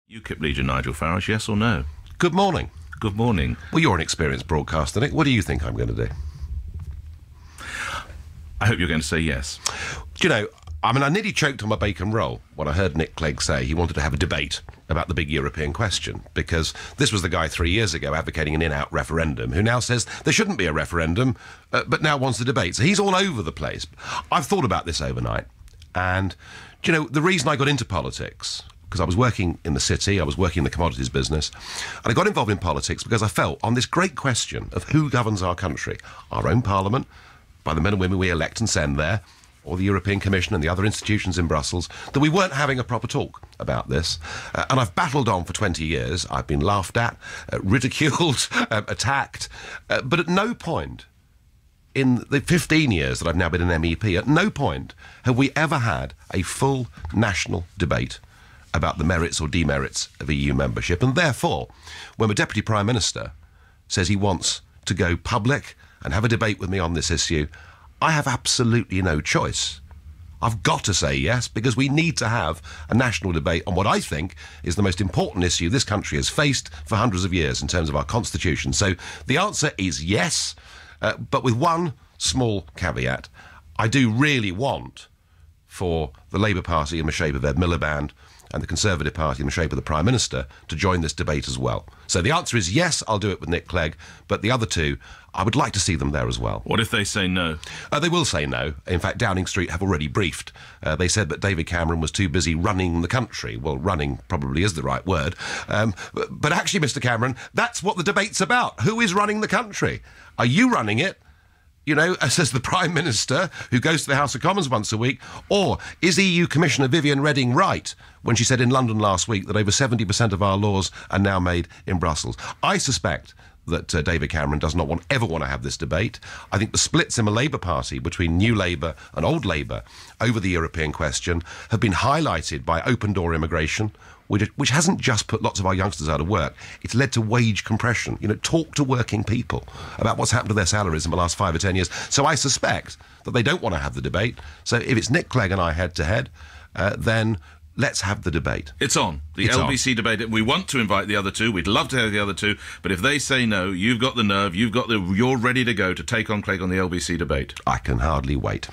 UKIP leader Nigel Farage, yes or no? Good morning. Good morning. Well, you're an experienced broadcaster, Nick. What do you think I'm going to do? I hope you're going to say yes. Do you know, I nearly choked on my bacon roll when I heard Nick Cleggs say he wanted to have a debate about the big European question, because this was the guy 3 years ago advocating an in-out referendum who now says there shouldn't be a referendum, but now wants a debate. So he's all over the place. I've thought about this overnight, and, do you know, the reason I got into politics, because I was working in the city, I was working in the commodities business, and I got involved in politics because I felt on this great question of who governs our country, our own parliament, by the men and women we elect and send there, or the European Commission and the other institutions in Brussels, that we weren't having a proper talk about this. And I've battled on for 20 years. I've been laughed at, ridiculed, attacked, but at no point in the 15 years that I've now been an MEP, at no point have we ever had a full national debate about the merits or demerits of EU membership. And therefore, when the Deputy Prime Minister says he wants to go public and have a debate with me on this issue, I have absolutely no choice. I've got to say yes, because we need to have a national debate on what I think is the most important issue this country has faced for hundreds of years in terms of our constitution. So the answer is yes, but with one small caveat. I do really want for the Labour Party in the shape of Ed Miliband and the Conservative Party in the shape of the Prime Minister to join this debate as well. So the answer is yes, I'll do it with Nick Clegg, but the other two, I would like to see them there as well. What if they say no? They will say no. In fact, Downing Street have already briefed. They said that David Cameron was too busy running the country. Well, running probably is the right word. But actually, Mr Cameron, that's what the debate's about. Who is running the country? Are you running it? You know, as the Prime Minister, who goes to the House of Commons once a week? Or is EU Commissioner Viviane Reding right when she said in London last week that over 70% of our laws are now made in Brussels? I suspect that David Cameron does not ever want to have this debate. I think the splits in the Labour Party between New Labour and Old Labour over the European question have been highlighted by open-door immigration, which hasn't just put lots of our youngsters out of work. It's led to wage compression. You know, talk to working people about what's happened to their salaries in the last 5 or 10 years. So I suspect that they don't want to have the debate. So if it's Nick Clegg and I head-to-head, then let's have the debate. It's on. The LBC debate. We want to invite the other two. We'd love to have the other two. But if they say no, you've got the nerve, you're ready to go to take on Clegg on the LBC debate. I can hardly wait.